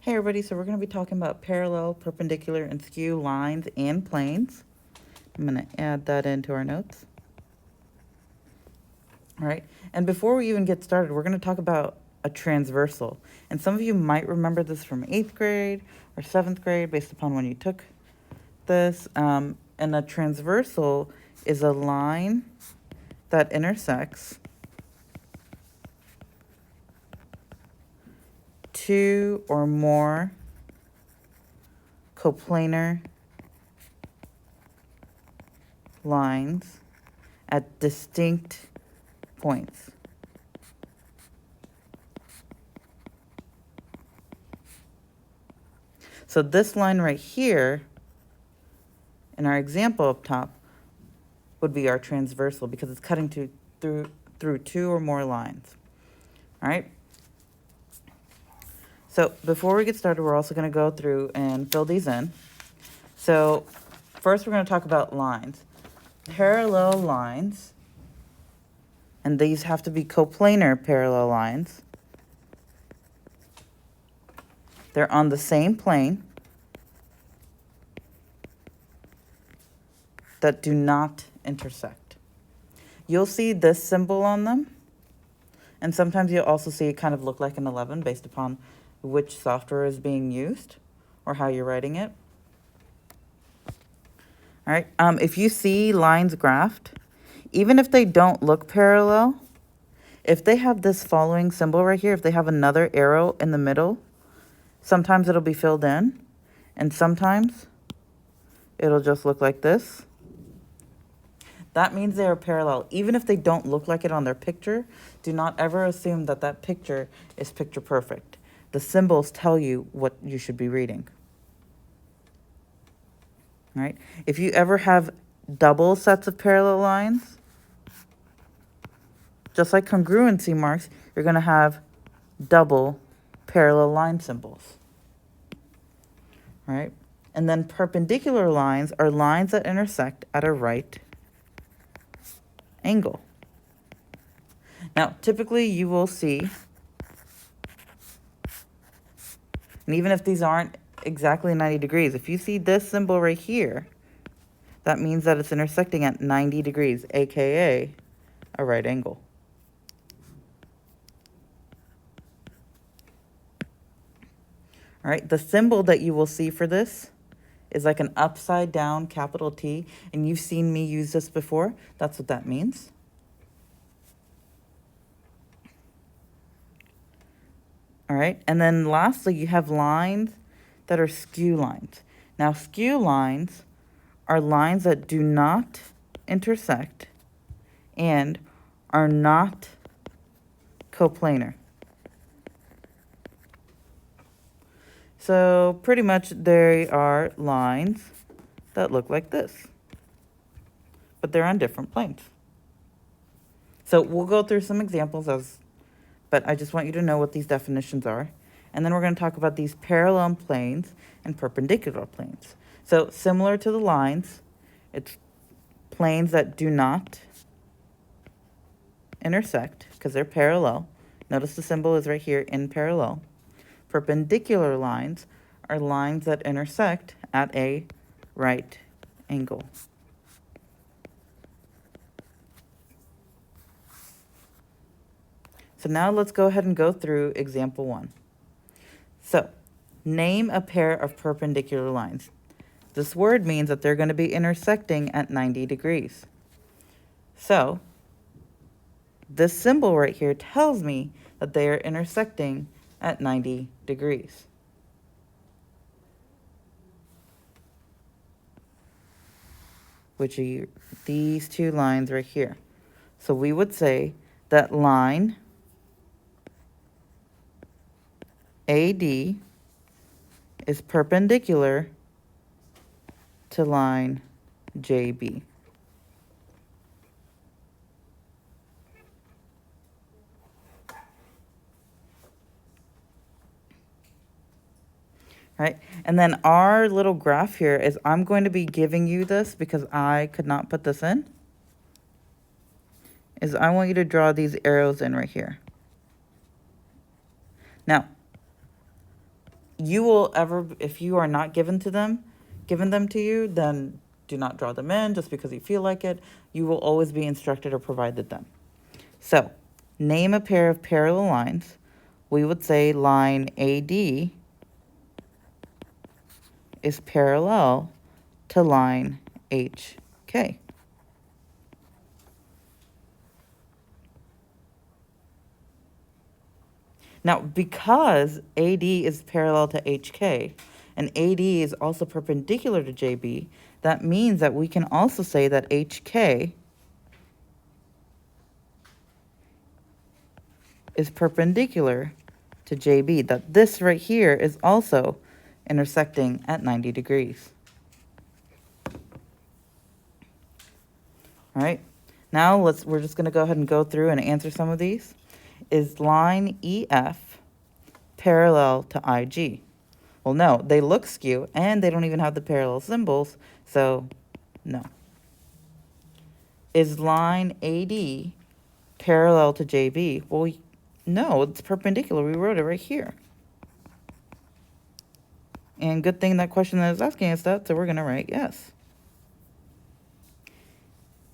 Hey everybody, so we're going to be talking about parallel, perpendicular, and skew lines and planes. I'm going to add that into our notes. All right, and before we even get started, we're going to talk about a transversal. And some of you might remember this from 8th grade or 7th grade based upon when you took this. And a transversal is a line that intersects two or more coplanar lines at distinct points. So this line right here, in our example up top, would be our transversal because it's cutting through two or more lines. All right? So before we get started, we're also going to go through and fill these in. So first we're going to talk about lines. Parallel lines, and these have to be coplanar parallel lines. They're on the same plane that do not intersect. You'll see this symbol on them, and sometimes you'll also see it kind of look like an 11 based upon which software is being used or how you're writing it. All right, if you see lines graphed, even if they don't look parallel, if they have this following symbol right here, if they have another arrow in the middle, sometimes it'll be filled in, and sometimes it'll just look like this. That means they are parallel. Even if they don't look like it on their picture, do not ever assume that that picture is picture perfect. The symbols tell you what you should be reading. All right? If you ever have double sets of parallel lines, just like congruency marks, you're going to have double parallel line symbols. All right? And then perpendicular lines are lines that intersect at a right angle. Now, typically you will see, and even if these aren't exactly 90 degrees, if you see this symbol right here, that means that it's intersecting at 90 degrees, aka a right angle. All right, the symbol that you will see for this is like an upside down capital T, and you've seen me use this before. That's what that means. All right, and then lastly, you have lines that are skew lines. Now, skew lines are lines that do not intersect and are not coplanar. So pretty much they are lines that look like this, but they're on different planes. So we'll go through some examples but I just want you to know what these definitions are. And then we're going to talk about these parallel planes and perpendicular planes. So similar to the lines, it's planes that do not intersect because they're parallel. Notice the symbol is right here in parallel. Perpendicular lines are lines that intersect at a right angle. So now let's go ahead and go through example 1. So, name a pair of perpendicular lines. This word means that they're going to be intersecting at 90 degrees. So, this symbol right here tells me that they are intersecting at 90 degrees. Which are these two lines right here. So we would say that line AD is perpendicular to line JB. Right? And then our little graph here is I'm going to be giving you this because I could not put this in. Is I want you to draw these arrows in right here. Now, you will ever, if you are not given them to you, then do not draw them in just because you feel like it. You will always be instructed or provided them. So, name a pair of parallel lines. We would say line AD is parallel to line HK. Now, because AD is parallel to HK, and AD is also perpendicular to JB, that means that we can also say that HK is perpendicular to JB, that this right here is also intersecting at 90 degrees. All right, now we're just gonna go ahead and go through and answer some of these. Is line EF parallel to IG? Well, no, they look skew and they don't even have the parallel symbols, so no. Is line AD parallel to JB? Well, no, it's perpendicular. We wrote it right here. And good thing that question is asking us that, so we're going to write yes.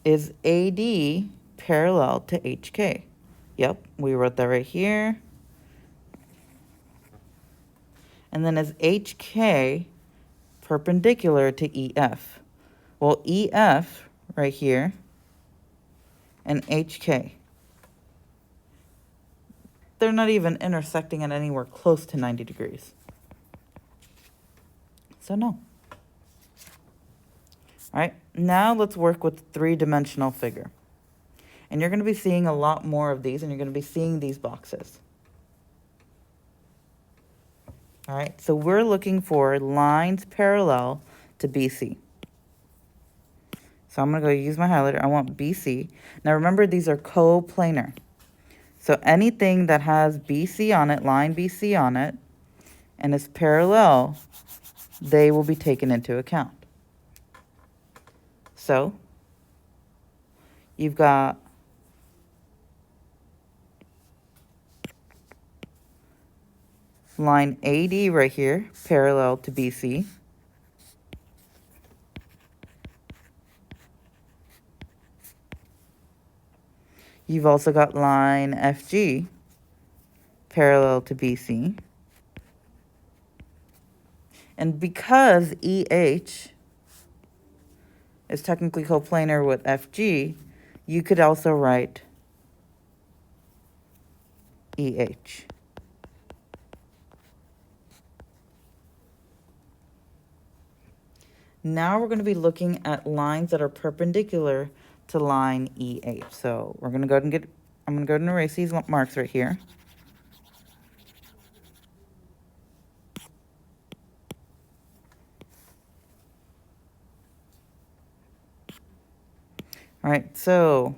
Is AD parallel to HK? Yep, we wrote that right here. And then is HK perpendicular to EF? Well, EF right here and HK, they're not even intersecting at anywhere close to 90 degrees. So no. All right, now let's work with three-dimensional figure. And you're going to be seeing a lot more of these, and you're going to be seeing these boxes. All right, so we're looking for lines parallel to BC. So I'm going to go use my highlighter. I want BC. Now remember, these are coplanar. So anything that has BC on it, line BC on it, and is parallel, they will be taken into account. So you've got line AD right here, parallel to BC. You've also got line FG, parallel to BC. And because EH is technically coplanar with FG, you could also write EH. Now we're going to be looking at lines that are perpendicular to line EH. So we're going to go ahead and I'm going to go ahead and erase these marks right here. All right, so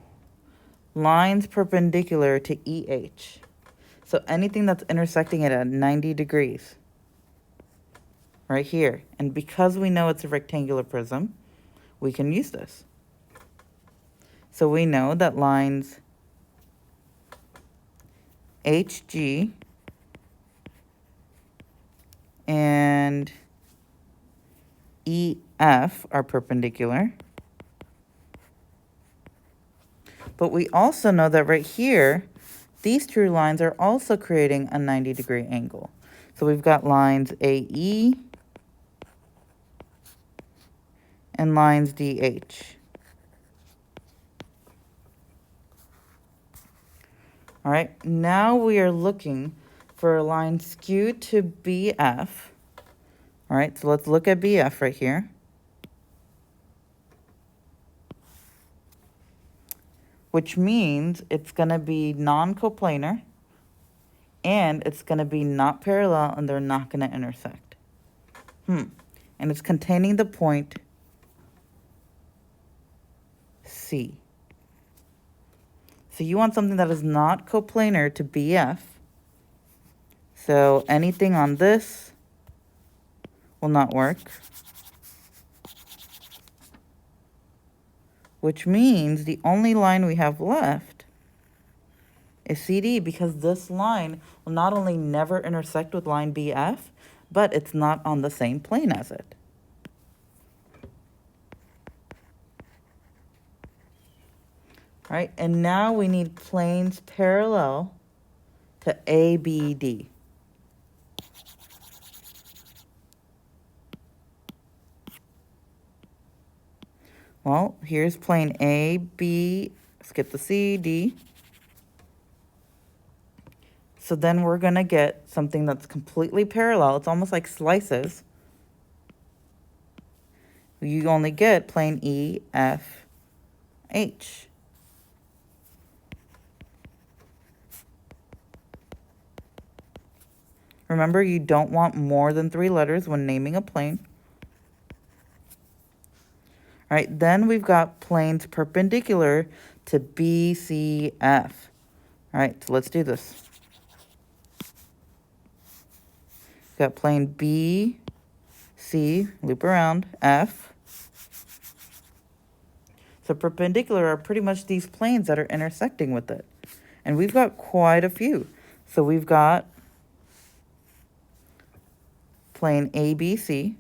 lines perpendicular to EH. So anything that's intersecting it at 90 degrees, right here. And because we know it's a rectangular prism, we can use this. So we know that lines HG and EF are perpendicular. But we also know that right here, these two lines are also creating a 90-degree angle. So we've got lines AE and lines DH. All right, now we are looking for a line skew to BF. All right, so let's look at BF right here. Which means it's going to be non-coplanar, and it's going to be not parallel, and they're not going to intersect. And it's containing the point C. So you want something that is not coplanar to BF. So anything on this will not work. Which means the only line we have left is CD, because this line will not only never intersect with line BF, but it's not on the same plane as it. All right, and now we need planes parallel to ABD. Well, here's plane A, B, skip the C, D. So then we're gonna get something that's completely parallel. It's almost like slices. You only get plane E, F, H. Remember, you don't want more than 3 letters when naming a plane. All right, then we've got planes perpendicular to BCF. All right, so let's do this. We've got plane B, C, loop around, F. So perpendicular are pretty much these planes that are intersecting with it. And we've got quite a few. So we've got plane ABC.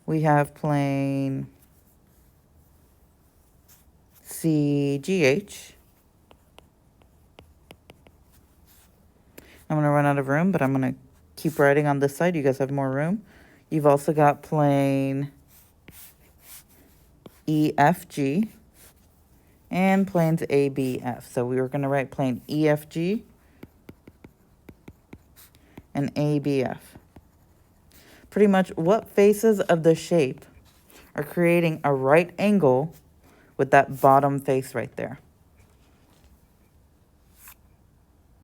We have plane CGH. I'm going to run out of room, but I'm going to keep writing on this side. You guys have more room. You've also got plane EFG and planes ABF. So we were going to write plane EFG and ABF. Pretty much what faces of the shape are creating a right angle with that bottom face right there.